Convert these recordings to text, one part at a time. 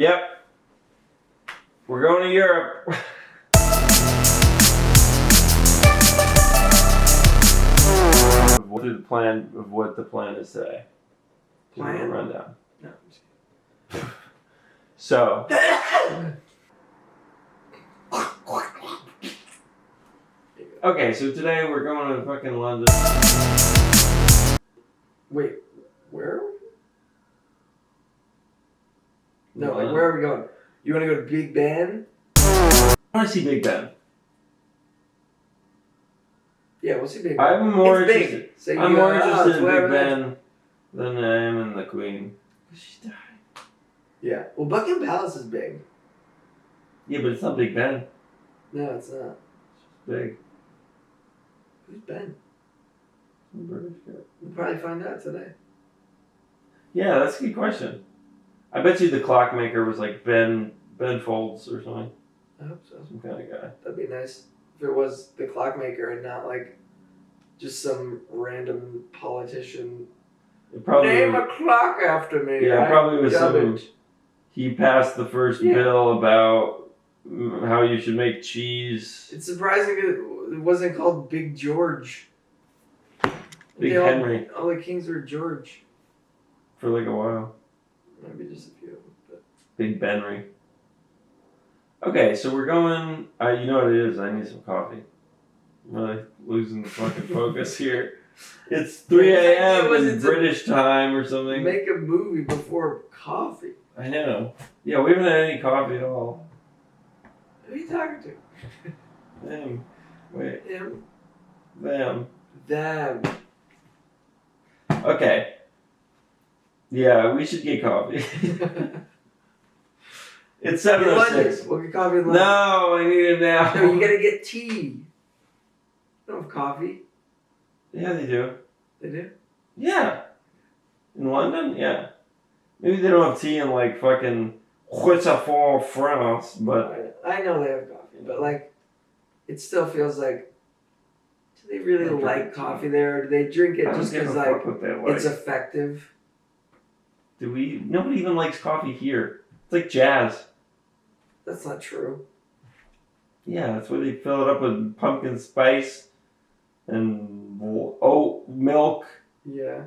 Yep. We're going to Europe. What is the plan of what the plan is today? Plan? Rundown. No, I'm just kidding. So. Okay, so today we're going to fucking London. Wait, where are we? No, London. like where are we going? You want to go to Big Ben? I want to see Big Ben. Yeah, we'll see Big Ben. I'm more it's interested. big. So I'm more interested in whatever Big Ben than I am in the Queen. She's dying. Yeah. Well, Buckingham Palace is big. Yeah, but it's not Big Ben. No, it's not. It's big. Who's Ben? Some British guy. We'll probably find out today. Yeah, that's a good question. I bet you the clockmaker was like Ben Folds or something. I hope so. Some kind of guy. That'd be nice if it was the clockmaker and not like just some random politician. It probably Name was, a clock after me. yeah, it probably was dub some. it. He passed the first bill about how you should make cheese. It's surprising it wasn't called Big George. Big Henry. All the kings were George. For like a while. Maybe just a few of them. But. Big Benry. Okay, so we're going. You know what it is? I need some coffee. I'm really losing the fucking focus here. It's 3 a.m. in British time or something. Make a movie before coffee. I know. Yeah, we haven't had any coffee at all. Who are you talking to? Them. Wait. Him. Them. Them. Okay. Yeah, we should get coffee. It's 7:06. We'll get coffee in London. No, I need it now. No, you gotta get tea. You don't have coffee. Yeah, they do. They do? Yeah. In London? Yeah. Maybe they don't have tea in like fucking France, but I know they have coffee, but like, it still feels like, do they really like coffee there? Or do they drink it just because like it's effective? Nobody even likes coffee here. It's like jazz. That's not true. Yeah, that's where they fill it up with pumpkin spice and oat milk. Yeah.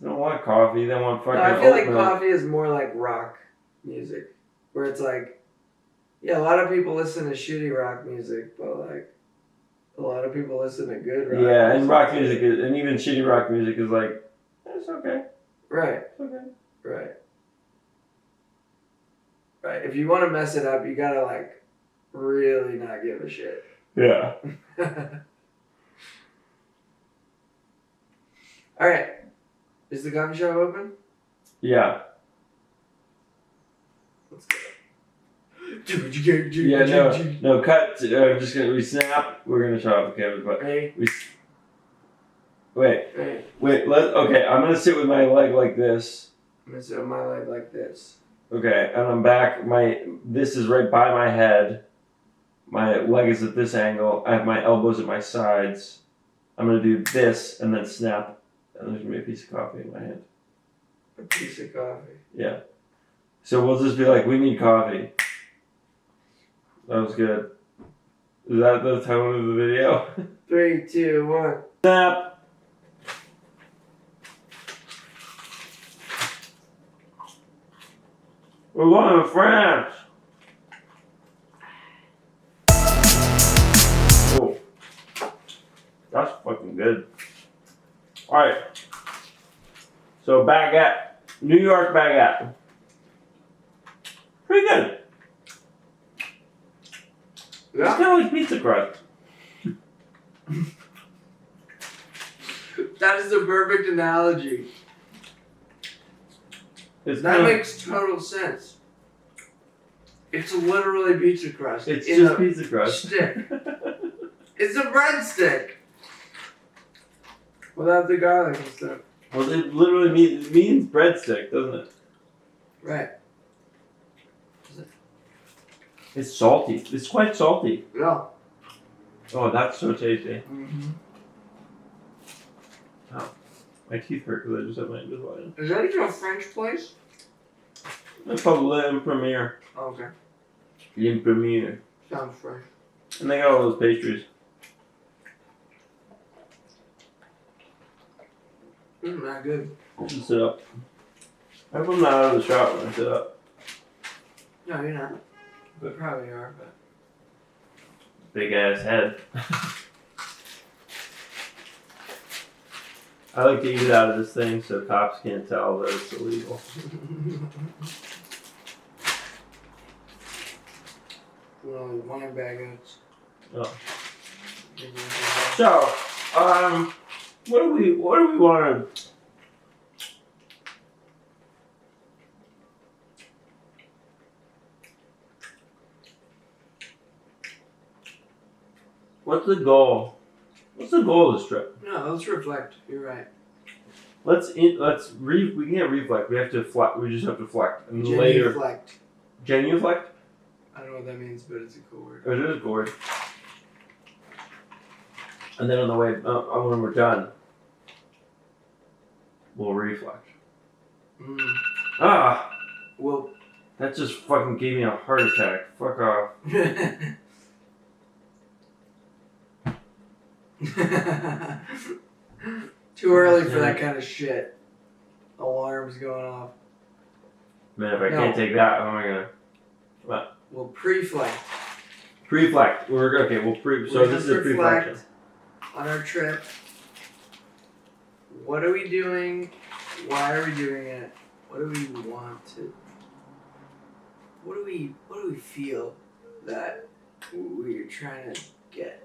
They don't want coffee. They want fucking I feel oat like milk. coffee is more like rock music, where it's like, yeah, a lot of people listen to shitty rock music, but like, a lot of people listen to good rock. Yeah, and rock music is, and even shitty rock music is like, it's okay. Right. It's okay. Right. Right. If you want to mess it up, you gotta like really not give a shit. Yeah. All right. Is the coffee shop open? Yeah. Let's go. Yeah, no, cut. Just gonna, we snap. We're gonna shut off the camera, but Hey. Wait. Hey. Okay, I'm gonna sit with my leg like this. I'm gonna sit on my leg like this. Okay, and I'm back. This is right by my head. My leg is at this angle. I have my elbows at my sides. I'm gonna do this and then snap, and there's gonna be a piece of coffee in my hand. A piece of coffee. Yeah. So we'll just be like, we need coffee. That was good. Is that the tone of the video? 3, 2, 1. Snap. We're going to France. Oh, that's fucking good. All right. So baguette, New York baguette, pretty good. It's Yeah. kind of like pizza crust. That is the perfect analogy. It's That kinda, makes total sense. It's literally pizza crust. It's in just a pizza crust. Stick. It's a breadstick. Without the garlic and stuff. Well, it literally means breadstick, doesn't it? Right. It's salty. It's quite salty. Yeah. Oh, that's so tasty. Mm-hmm. Oh, my teeth hurt because I just had my Invisalign. Is that even a French place? It's called L'Impremiere. Okay. L'Impremiere. Sounds fresh. And they got all those pastries. Not good. Just sit up. I hope I'm not out of the shot when I sit up. No, you're not. But probably are, but. Big ass head. I like to eat it out of this thing so cops can't tell that it's illegal. Well, wine baguettes. Oh. So, what do we want to? What's the goal? What's the goal of this trip? No, let's reflect. You're right. We can't reflect. We have to flex. We just have to flex. And later. Genuflect. Genuflect? I don't know what that means, but it's a cool word. It is a cool word. And then on the way, when we're done, we'll reflect. Ah! Well, that just fucking gave me a heart attack. Fuck off. Too early for that kind of shit. Alarms going off. Man, if I can't take that, how am I gonna? What? We'll preflect. Preflect. So this is a preflection. On our trip. What are we doing? Why are we doing it? What do we want to? What do we feel that we're trying to get?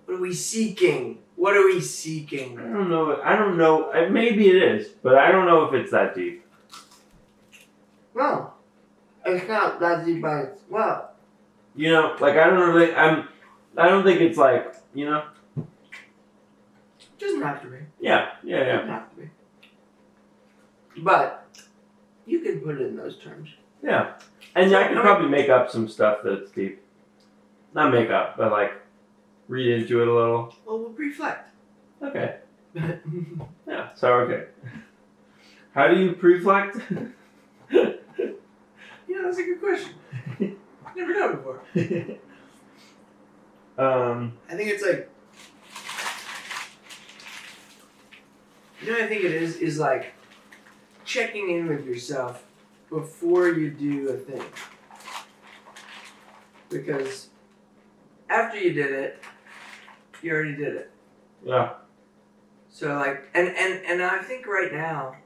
What are we seeking? What are we seeking? I don't know. Maybe it is, but I don't know if it's that deep. No, it's not that deep by its well. You know, like I don't think it's like, you know. It doesn't have to be. Yeah. It doesn't have to be. But you can put it in those terms. Yeah, and I could probably make up some stuff that's deep. Not make up, but like read into it a little. Well, we'll reflect. Okay. Yeah. So okay. How do you preflect? Yeah, that's a good question. Never done it before. I think it's like, you know what I think it is like checking in with yourself before you do a thing. Because after you did it, you already did it. Yeah. So like, and I think right now,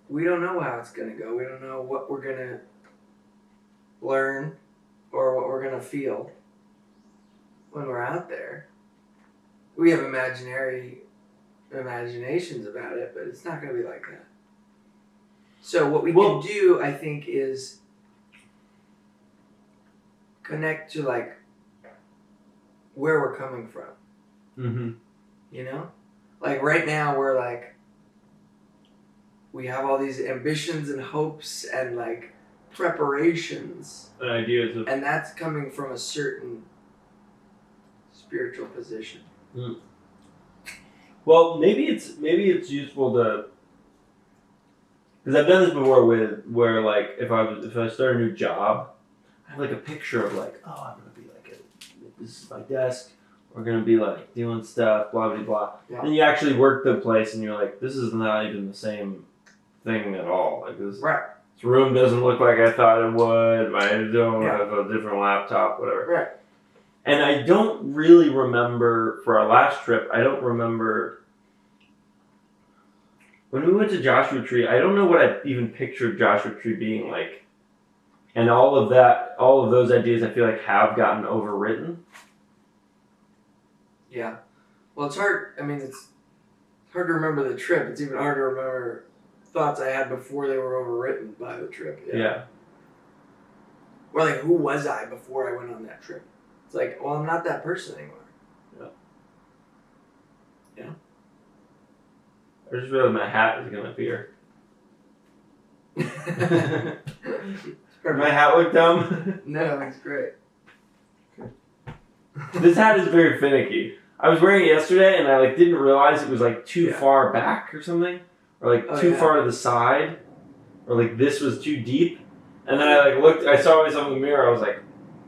we don't know how it's gonna go. We don't know what we're gonna learn or what we're gonna feel when we're out there. We have imaginations about it, but it's not gonna be like that. So what we can do, I think, is connect to like where we're coming from. Mm-hmm. You know? Like right now we're like, we have all these ambitions and hopes and like preparations. And ideas of. And that's coming from a certain spiritual position. Mm. Well, maybe it's useful to, because I've done this before where like if I start a new job, I have like a picture of like, oh, I'm gonna be like this is my desk. We're gonna be like doing stuff, blah blah blah. Yeah. And you actually work the place, and you're like, this is not even the same thing at all. Like this room doesn't look like I thought it would. I don't have a different laptop, whatever. Right. And I don't really remember, for our last trip, I don't remember, when we went to Joshua Tree, I don't know what I even pictured Joshua Tree being like. And all of those ideas I feel like have gotten overwritten. Yeah. Well, it's hard, it's hard to remember the trip. It's even hard to remember thoughts I had before they were overwritten by the trip. Yeah. Or like, who was I before I went on that trip? It's like, well, I'm not that person anymore. Yeah. I just realized my hat is going to appear. My hat look dumb? No, it's great. This hat is very finicky. I was wearing it yesterday, and I like didn't realize it was like too Yeah. far back or something, or like too far to the side, or like this was too deep. And then I like looked. I saw myself in the mirror. I was like,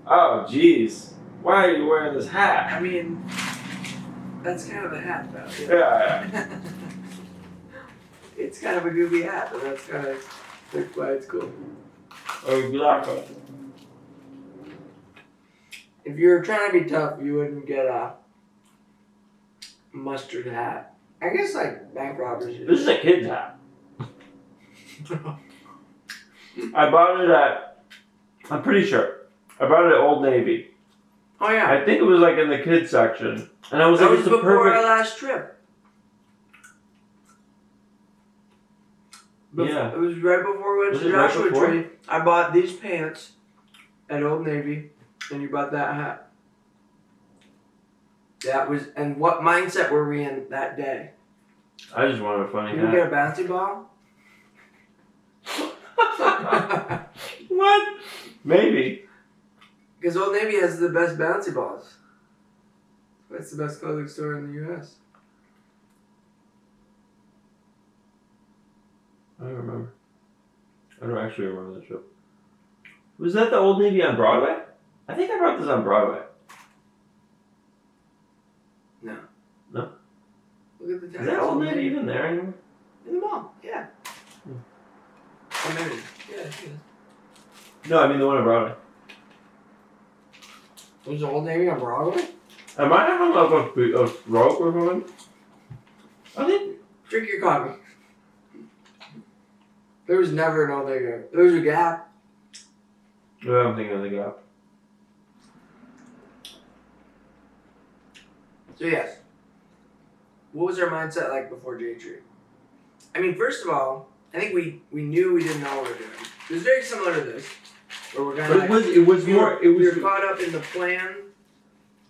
"Oh, geez, why are you wearing this hat?" I mean, that's kind of a hat, though. Yeah. It's kind of a goofy hat, but that's why it's cool. Exactly. If you were trying to be tough, you wouldn't get a mustard hat. I guess like bank robbers. This is a kid's hat. I bought it at. I'm pretty sure. I bought it at Old Navy. Oh yeah. I think it was like in the kids section, and I was That like, was "It's the before perfect." our last trip. Yeah. It was right before we went to Joshua Tree. I bought these pants at Old Navy, and you bought that hat. That was, and what mindset were we in that day? I just wanted a funny Did hat. you get a bouncy ball? What? Maybe. Because Old Navy has the best bouncy balls. It's the best clothing store in the U.S. I don't remember. I don't actually remember the trip. Was that the Old Navy on Broadway? I think I brought this on Broadway. No. No? Look at the Is that Old Navy even there anymore? In the mall, yeah. Oh, maybe. Yeah. No, I mean the one on Broadway. Was the Old Navy on Broadway? Am I having like a stroke or something? I think. Drink your coffee. There was never an Old Navy. There was a Gap. Yeah, I'm thinking of the Gap. So yes. What was our mindset like before J Tree? I mean, first of all, I think we knew we didn't know what we were doing. It was very similar to this, where we're gonna. But it was more. We were caught up in the plan,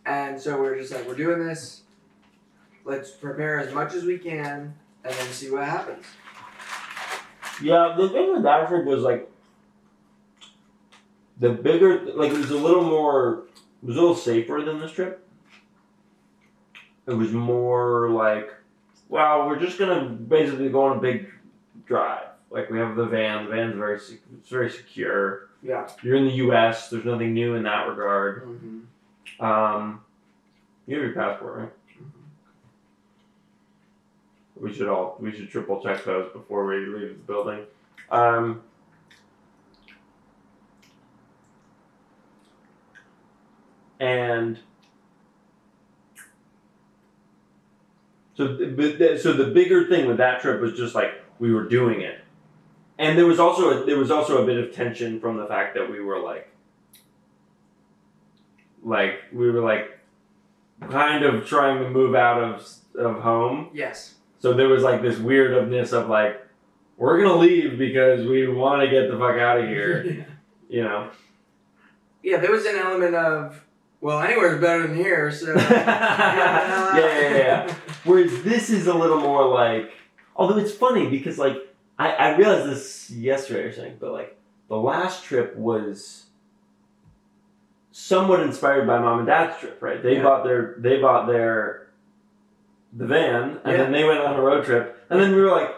and so we're just like, we're doing this. Let's prepare as much as we can, and then see what happens. Yeah, the thing with that trip was like the bigger, like it was a little more, it was a little safer than this trip. It was more like, well, we're just gonna basically go on a big drive. Like we have the van. The van's it's very secure. Yeah. You're in the U.S. There's nothing new in that regard. Mm-hmm. You have your passport, right? We should triple check those before we leave the building. And so the bigger thing with that trip was just like we were doing it, and there was also a bit of tension from the fact that we were kind of trying to move out of home. Yes. So there was like this weirdness of like, we're gonna leave because we want to get the fuck out of here, you know. Yeah, there was an element of, well, anywhere's better than here, so. Yeah. Whereas this is a little more like, although it's funny because like I realized this yesterday or something, but like the last trip was somewhat inspired by Mom and Dad's trip, right? They bought the van, and then they went on a road trip, and then we were like,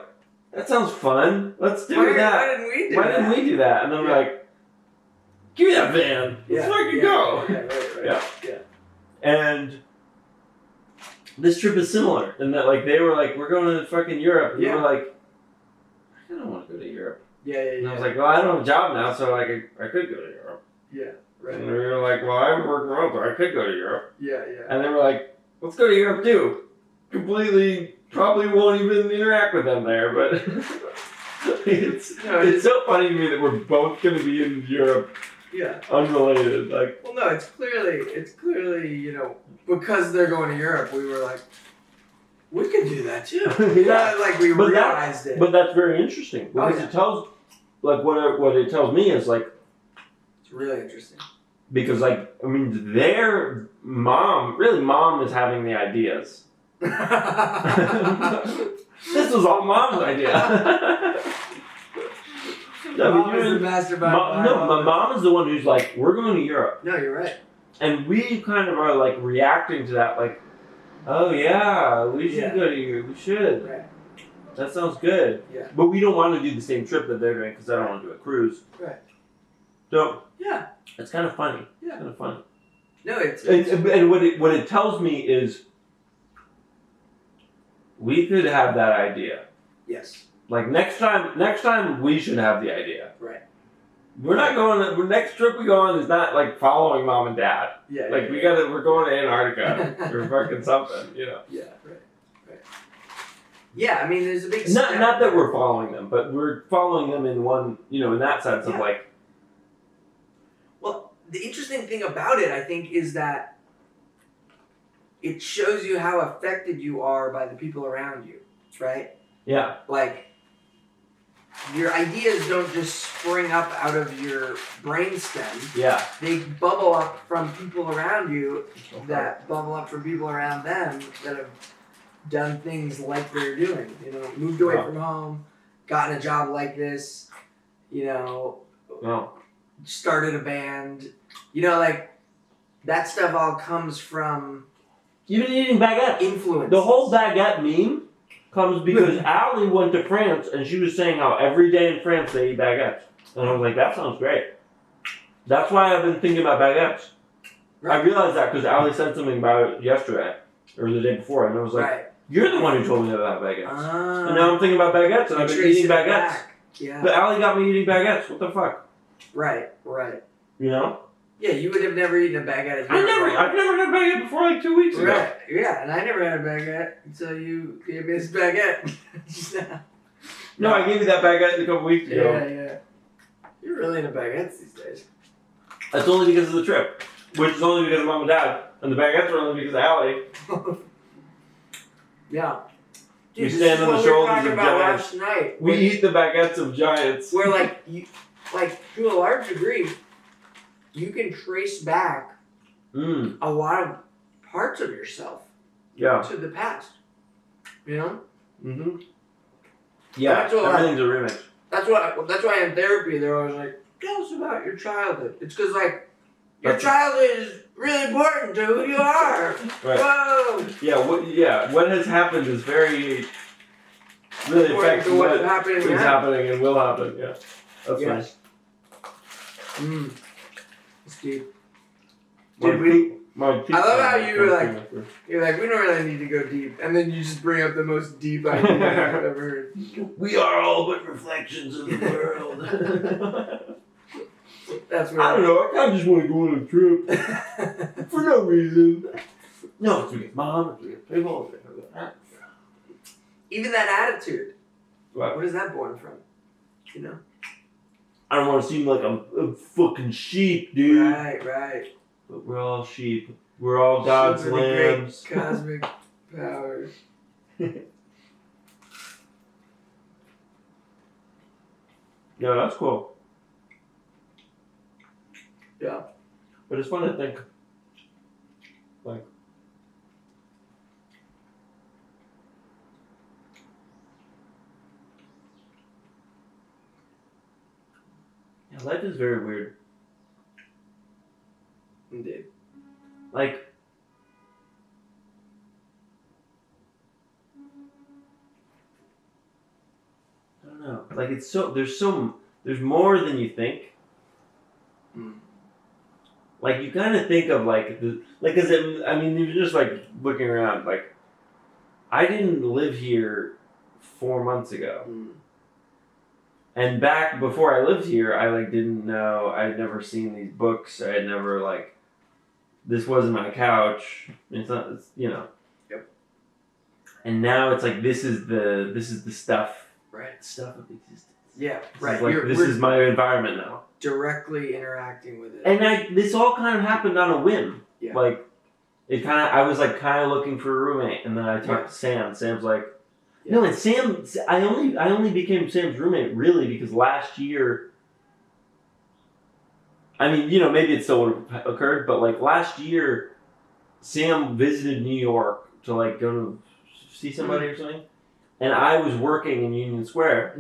that sounds fun, let's do that. Why didn't we do that? And then we're like, give me that van, let's fucking go. Yeah. And this trip is similar, in that like, they were like, we're going to fucking Europe, and we were like, I don't want to go to Europe. And I was like, well, I don't have a job now, so like, I could go to Europe. Yeah, right. And we were like, well, I haven't worked remote, but I could go to Europe. Yeah. And they were like, let's go to Europe too. Completely, probably won't even interact with them there, but it's so funny to me that we're both going to be in Europe. Yeah. Unrelated, like. Well, no, it's clearly, you know, because they're going to Europe, we were like, we could do that too. Like we realized it. But that's very interesting because it tells, like, what it tells me is like. It's really interesting. Because like, I mean, their mom is having the ideas. This was all Mom's idea. Mom is the mastermind. My mom is the one who's like, we're going to Europe. No, you're right. And we kind of are like reacting to that, like, Oh yeah, we should go to you. We should. Right. That sounds good. Yeah. But we don't want to do the same trip that they're doing because I don't want to do a cruise. Right. So yeah, it's kind of funny. Yeah. It's kind of funny. No, it's and what it tells me is we could have that idea. Yes. Like next time we should have the idea. Right. We're not going. The next trip we go on is not like following mom and dad. Yeah. Like we're going to Antarctica or fucking something. You know. Yeah. Right. Yeah, I mean, there's a big. Not that we're following them, but we're following them in one. You know, in that sense of like. Well, the interesting thing about it, I think, is that it shows you how affected you are by the people around you, right? Yeah. Like, your ideas don't just spring up out of your brainstem. Yeah. They bubble up from people around you that bubble up from people around them that have done things like they're doing. You know, moved away from home, gotten a job like this, you know, started a band. You know, like, that stuff all comes from... You've been eating baguette. Influence. The whole baguette meme comes because Allie went to France and she was saying how every day in France they eat baguettes. And I was like, that sounds great. That's why I've been thinking about baguettes. Right. I realized that because Allie said something about it yesterday or the day before, and I was like, you're the one who told me about baguettes. And now I'm thinking about baguettes and I've been eating baguettes. Yeah. But Allie got me eating baguettes. What the fuck? Right. You know? Yeah, you would have never eaten a baguette. I've never had a baguette before like 2 weeks ago. Right. Yeah, and I never had a baguette until you gave me this baguette. No, I gave you that baguette a couple weeks ago. Yeah. You're really into baguettes these days. That's only because of the trip, which is only because of mom and dad, and the baguettes are only because of Allie. Yeah. Dude, we stand on the shoulders of giants. Last night. We eat the baguettes of giants. Where to a large degree, you can trace back a lot of parts of yourself to the past. You know? Mm-hmm. Yeah, everything's a remix. That's why in therapy they're always like, tell us about your childhood. It's because your childhood is really important to who you are. Right. Whoa. What has happened is really affects what is happening and will happen. Yeah. That's nice. It's deep. I love how you're like, we don't really need to go deep, and then you just bring up the most deep idea I've ever heard. We are all but reflections of the world. That's what I don't know. I kind of just want to go on a trip for no reason. No, it's because mom, it's because people. Even that attitude. What is that born from? You know. I don't want to seem like I'm a fucking sheep, dude. Right. But we're all sheep. We're all God's lambs. Great cosmic powers. Yeah, that's cool. Yeah. But it's fun to think. Life is very weird. Indeed. I don't know. It's there's more than you think. You kind of think of because you're just looking around. I didn't live here 4 months ago. And back before I lived here, I didn't know. I'd never seen these books. I had never this wasn't my couch. It's not. You know. Yep. And now it's this is the stuff. Right. Stuff of existence. Yeah. Right. This is my environment now. Directly interacting with it. And this all kind of happened on a whim. Yeah. I was kind of looking for a roommate, and then I talked to Sam. Sam's like. No, and Sam, I only became Sam's roommate really because last year, maybe it still would have occurred, but last year, Sam visited New York to go to see somebody or something, and I was working in Union Square,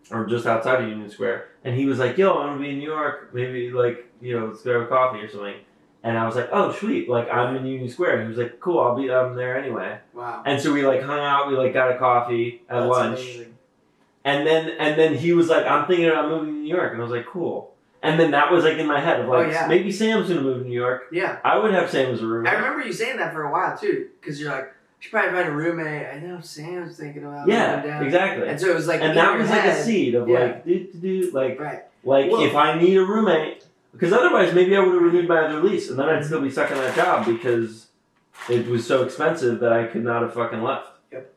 or just outside of Union Square, and he was like, yo, I'm going to be in New York, maybe let's grab a coffee or something, And I was like, oh, sweet. Like, I'm in Union Square. He was like, cool, I'm there anyway. Wow. And so we, like, hung out. We, like, got a coffee at lunch. Amazing. And then he was like, I'm thinking about moving to New York. And I was like, cool. And then that was, like, in my head of, like, maybe Sam's going to move to New York. Yeah. I would have Sam as a roommate. I remember you saying that for a while, too. Because you're like, I should probably find a roommate. I know Sam's thinking about moving down. Yeah, exactly. And so it was like, and that was head, like a seed of like, like, right. Like, if I need a roommate, because otherwise maybe I would have renewed my other lease, and then I'd still be stuck in that job because it was so expensive that I could not have fucking left. Yep.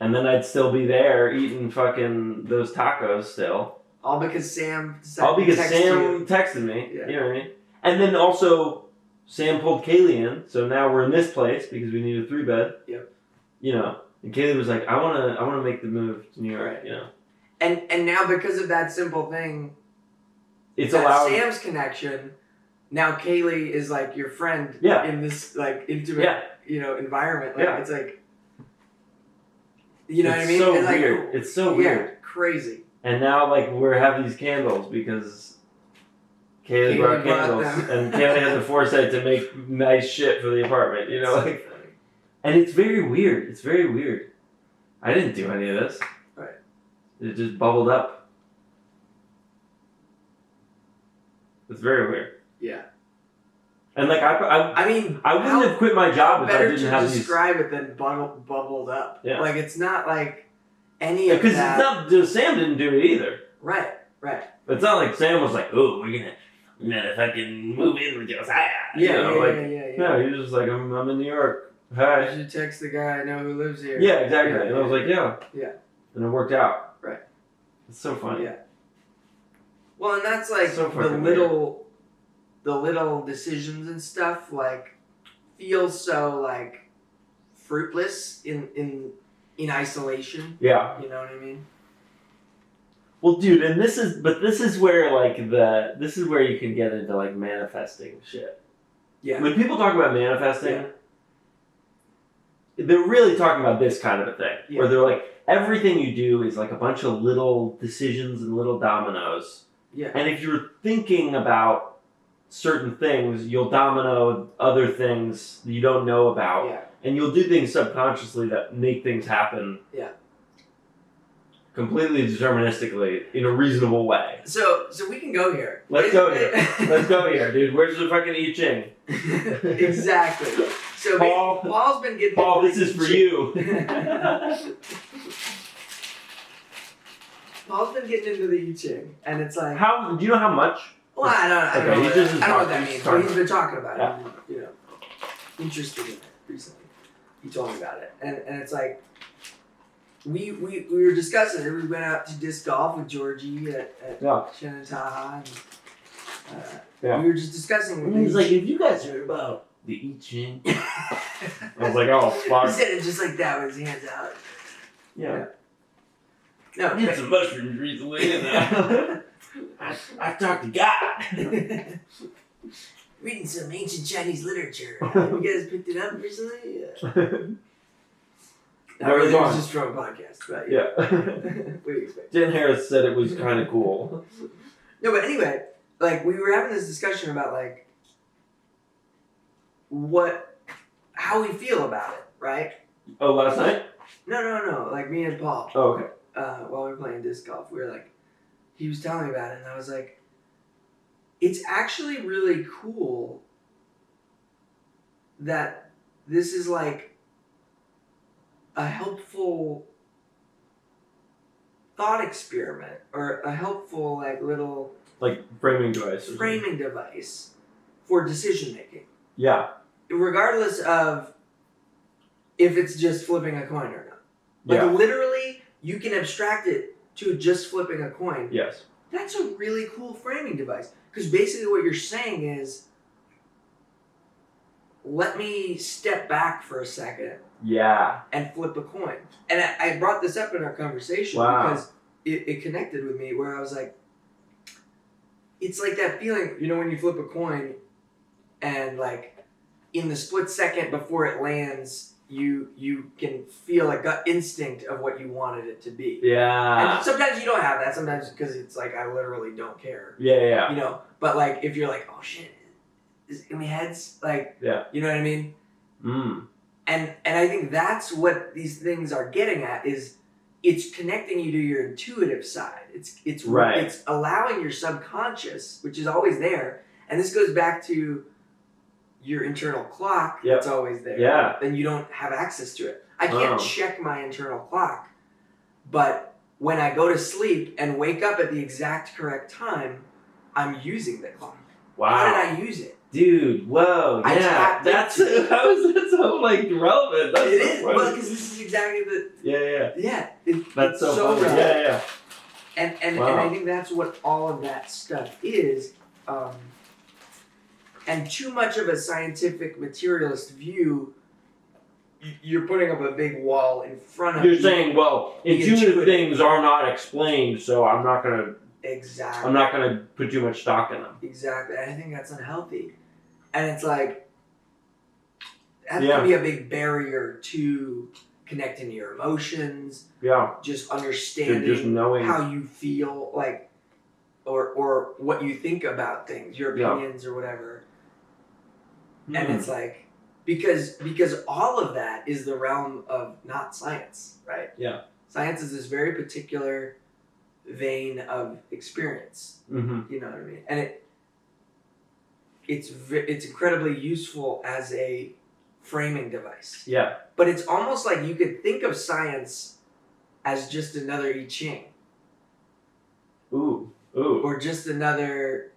And then I'd still be there eating fucking those tacos still. All because Sam texted me. Yeah. You know what I mean? And then also, Sam pulled Kaylee in, so now we're in this place because we need a 3-bed. Yep. You know, and Kaylee was like, I wanna make the move to New York. Right. You know. And now because of that simple thing, it's allowed Sam's connection. Now Kaylee is like your friend in this like intimate environment. Like it's like you know what I mean? So it's weird. Like, it's so weird. Crazy. And now like we're having these candles because Kaylee brought candles and Kaylee has the foresight to make nice shit for the apartment. You know, like, and it's very weird. It's very weird. I didn't do any of this. Right. It just bubbled up. It's very weird. Yeah. And like I mean, I wouldn't have quit my job if I didn't have these. Describe it than bubbled up. Yeah. Like it's not like any of that. Because it's not. Sam didn't do it either. Right. Right. But it's not like Sam was like, oh, we're gonna fucking move in with Josiah. Yeah. No, he was just like, I'm in New York. Hi. You should text the guy I know who lives here. Yeah, exactly. And I was like, yeah. Yeah. And it worked out. Right. It's so funny. Yeah. Well, and that's like so the little decisions and stuff like feel so like fruitless in isolation. Yeah. You know what I mean? Well, dude, and this is where like this is where you can get into like manifesting shit. Yeah. When people talk about manifesting, they're really talking about this kind of a thing where they're like everything you do is like a bunch of little decisions and little dominoes. Yeah. And if you're thinking about certain things, you'll domino other things that you don't know about. Yeah. And you'll do things subconsciously that make things happen. Yeah. Completely deterministically in a reasonable way. So we can go here. Let's go here. Let's go here, dude. Where's the fucking I Ching? Exactly. So Paul's been getting. Paul, this is for you. Paul's been getting into the I Ching, and it's like. How do you know how much? Well, I don't know what that means, but he's been talking about it. You know, interested in it recently. He told me about it, and it's like. We were discussing it. We went out to disc golf with Georgie at Shenantaha. And, we were just discussing. And he's like, "Have you guys heard about the I Ching?" I was like, "Oh, fuck." He said it just like that with his hands out. Yeah. No, I had some mushrooms recently, and I talked to God. Reading some ancient Chinese literature. You guys picked it up recently? That really was just from a podcast, but yeah. What do you expect? Jen Harris said it was kind of cool. No, but anyway, like we were having this discussion about like how we feel about it, right? Oh, last night? No. Like me and Paul. Oh, okay. While we were playing disc golf, we were like, he was telling me about it, and I was like, it's actually really cool that this is like a helpful thought experiment or a helpful like little like framing device for decision making. Yeah. Regardless of if it's just flipping a coin or not. Like literally you can abstract it to just flipping a coin. Yes. That's a really cool framing device. Because basically what you're saying is let me step back for a second. Yeah. And flip a coin. And I brought this up in our conversation because it connected with me where I was like, it's like that feeling, you know, when you flip a coin and like in the split second before it lands, you can feel a gut instinct of what you wanted it to be. Yeah. And sometimes you don't have that. Sometimes because it's like I literally don't care. Yeah. You know, but like if you're like, oh shit, heads, like, Yeah. you know what I mean? Mm. And I think that's what these things are getting at, is it's connecting you to your intuitive side. It's Right. It's allowing your subconscious, which is always there, and this goes back to your internal clock. Yep. That's always there. Yeah. Then you don't have access to it. I can't check my internal clock, but when I go to sleep and wake up at the exact correct time, I'm using the clock. Wow. How did I use it? Dude, whoa, yeah, that's so like relevant. That's it so is, funny. well, because this is exactly the Yeah. It's That's so funny. relevant. Yeah. And Wow. I think that's what all of that stuff is. And too much of a scientific materialist view, you're putting up a big wall in front of you. You're saying, well, intuitive things are not explained, so I'm not gonna put too much stock in them. Exactly. And I think that's unhealthy. And it's like, that can be a big barrier to connecting to your emotions. Yeah. Just understanding just knowing how you feel, like, or what you think about things, your opinions or whatever. And it's like, because all of that is the realm of not science, right? Yeah. Science is this very particular vein of experience. Mm-hmm. You know what I mean? And it's incredibly useful as a framing device. Yeah. But it's almost like you could think of science as just another I Ching. Ooh. Or just another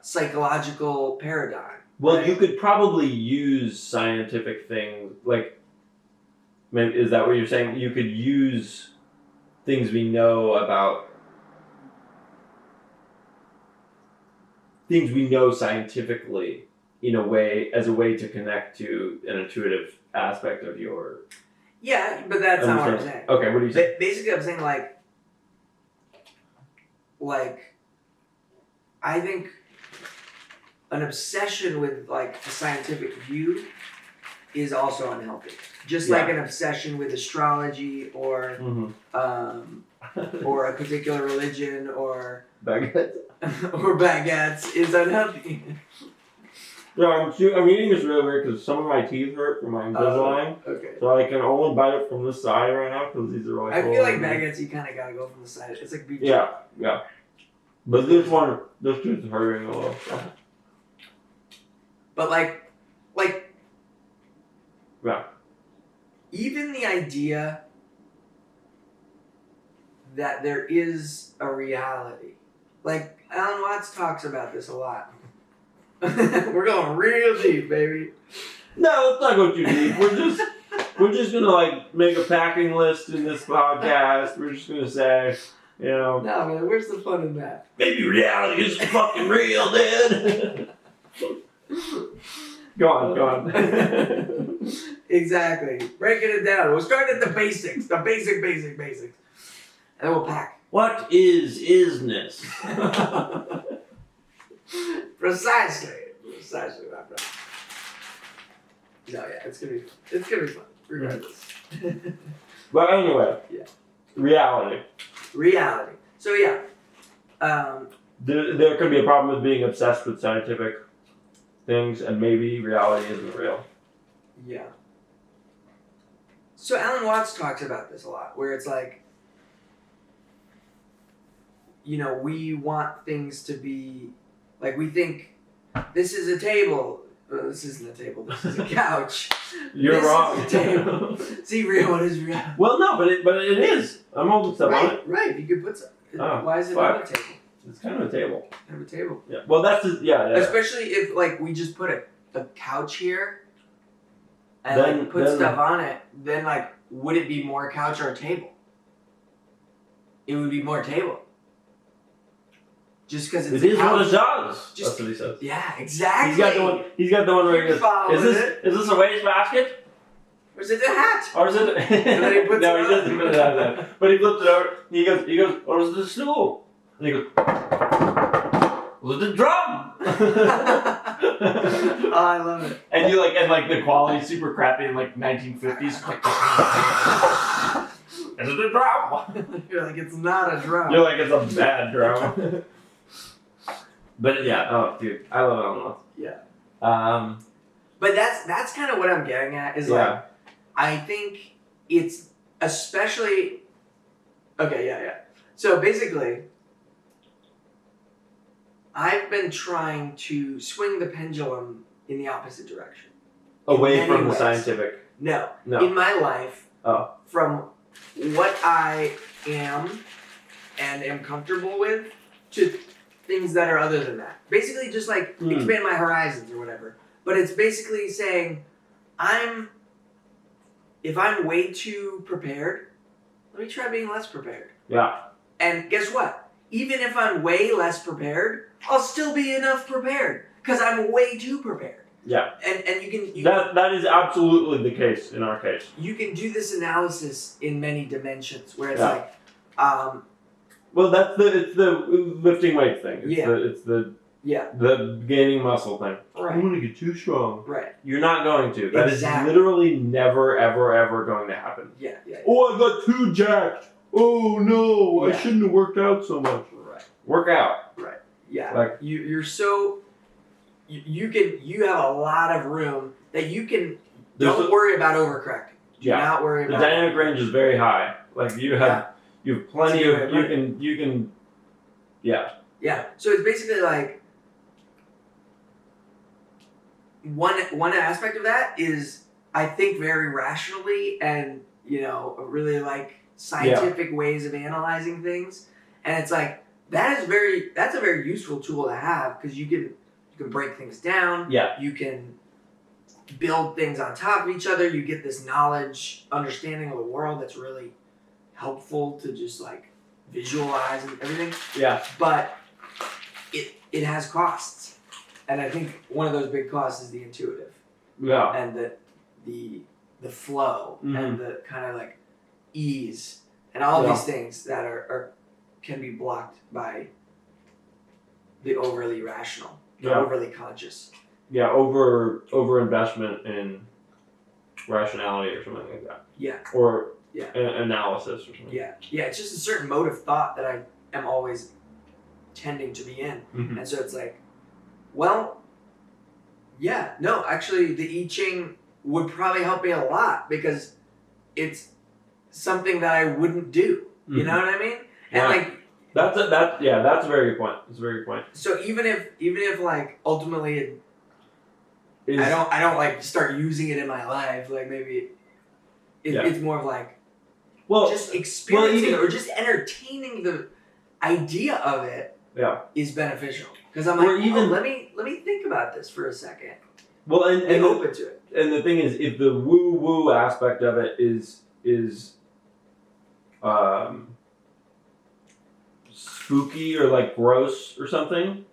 psychological paradigm. Well, right? you could probably use scientific things, like, maybe, is that what you're saying? You could use things we know about, things we know scientifically in a way, as a way to connect to an intuitive aspect of your... Yeah, but that's not what I'm saying. Okay, what do you say? Basically, I'm saying, like, I think an obsession with, like, the scientific view is also unhealthy. Just like an obsession with astrology or or a particular religion or baguette or baguettes is unhealthy. Yeah, I'm eating this really weird because some of my teeth hurt from my Invisalign. Okay. So I can only bite it from this side right now because these are really I feel like baguettes, you kind of gotta go from the side. It's like beef. Yeah. But this tooth is hurting a little. So. But like, yeah. Even the idea that there is a reality, like Alan Watts talks about this a lot. We're going real deep, baby. No, let's not go too deep. We're just gonna like make a packing list in this podcast. We're just gonna say, you know. No, man, where's the fun in that? Maybe reality is fucking real, dude. Go on. Exactly. Breaking it down. We'll start at the basics. The basics. And then we'll pack. What is isness? Precisely, my friend. No, yeah, it's gonna be fun, regardless. But anyway, reality. So yeah, there could be a problem with being obsessed with scientific things, and maybe reality isn't real. Yeah. So Alan Watts talks about this a lot, where it's like, you know, we want things to be, like, we think this is a table. This isn't a table. This is a couch. You're wrong. Is a table. See, real. What is real? Well, no, but it is. I'm holding stuff on it. Right. You could put some. Why is it not a table? It's kind of a table. Kind of a table. Yeah. Well, that's just, yeah. Especially if, like, we just put a couch here and then, like, put stuff on it, then, like, would it be more couch or a table? It would be more table. Just because it's a couch. What it does. That's what he says. Yeah, exactly. He's got the one where he goes, is this a wastebasket? Or is it a hat? Or is it? And then he puts no, it he doesn't put it on that. But he flips it over. He goes, or is it a stool? And he goes, was it a drum? Oh, I love it. And the quality's super crappy in like 1950s. Is it a drum? You're like, it's not a drum. You're like, it's a bad drum. But yeah, oh dude, I love almond. Yeah. But that's kind of what I'm getting at is like, I think it's especially, okay, yeah. So basically, I've been trying to swing the pendulum in the opposite direction. Away from the scientific. No. In my life, from what I am and am comfortable with to things that are other than that. Basically just like expand my horizons or whatever. But it's basically saying, if I'm way too prepared, let me try being less prepared. Yeah. And guess what? Even if I'm way less prepared, I'll still be enough prepared because I'm way too prepared. Yeah. And you can that is absolutely the case in our case. You can do this analysis in many dimensions where it's like well, it's the lifting weight thing. It's the gaining muscle thing. Right. I'm gonna get too strong. Right. You're not going to. That is literally never, ever, ever going to happen. Yeah. Oh, I got too jacked. Oh no, I shouldn't have worked out so much. Right. Work out. Right. Yeah. Like you're so you have a lot of room that you can. Don't worry about overcorrecting. Do not worry about. The dynamic range is very high. Like you have plenty of you can. Yeah. So it's basically like one aspect of that is I think very rationally and really like scientific ways of analyzing things, and it's like that's a very useful tool to have because you can break things down. Yeah. You can build things on top of each other. You get this knowledge, understanding of the world that's really helpful to just like visualize and everything. Yeah. But it has costs. And I think one of those big costs is the intuitive. Yeah. And the flow and the kind of like ease and all these things that are can be blocked by the overly rational, the overly conscious. Yeah, over investment in rationality or something like that. Yeah. Or analysis or something. Yeah. Yeah, it's just a certain mode of thought that I am always tending to be in. And so it's like, well, actually the I Ching would probably help me a lot because it's something that I wouldn't do. You know what I mean? And like that's a very good point. That's a very good point. So even if like ultimately I don't like start using it in my life, like maybe it's more of like just experiencing or just entertaining the idea of it is beneficial. Because I'm like, let me think about this for a second. Well, and open to it. And the thing is, if the woo aspect of it is spooky or like gross or something,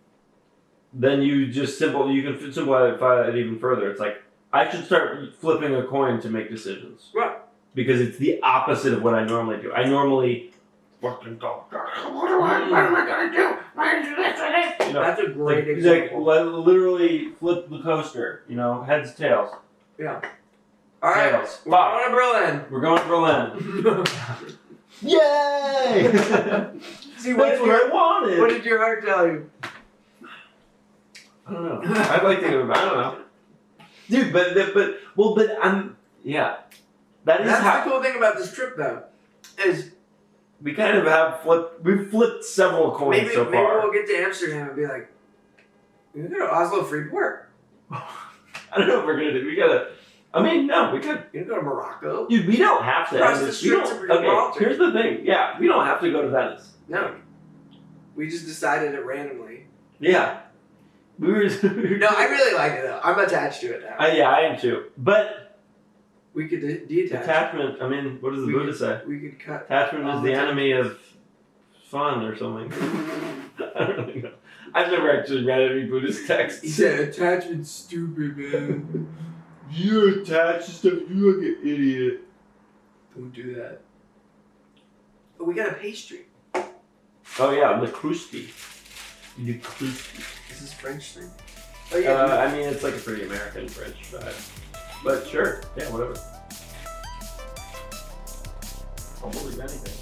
then you can simplify it even further. It's like I should start flipping a coin to make decisions. Right. Because it's the opposite of what I normally do. I normally fucking go, what am I gonna do? That's a great example. Like literally flip the coaster, heads, tails. Yeah. All right. Tails. We're going to Berlin. Yay! See, that's what I wanted. What did your heart tell you? I don't know. I'd like to go. I don't know, dude. But I'm That's the cool thing about this trip, though, is we kind of we've flipped several coins so far. Maybe we'll get to Amsterdam and be like, we can go to Oslo Freeport. I don't know if we're gonna do. We could. You can go to Morocco. Dude, we don't have to. Cross the streets of Gibraltar. Here's the thing. Yeah, we don't have to go to Venice. No. We just decided it randomly. Yeah. No, I really like it though. I'm attached to it now. I am too. But we could detach. Attachment. What does the Buddha say? We could cut. Attachment is the enemy of fun or something. I don't really know. I've never actually read any Buddhist texts. He said attachment's stupid, man. You're attached to stuff. You look an idiot. Don't do that. But we got a pastry. Oh yeah, the Krusti. The Krusti. Is this French thing? Oh yeah. It's like a pretty American French, but sure. Yeah, whatever. I'll believe anything.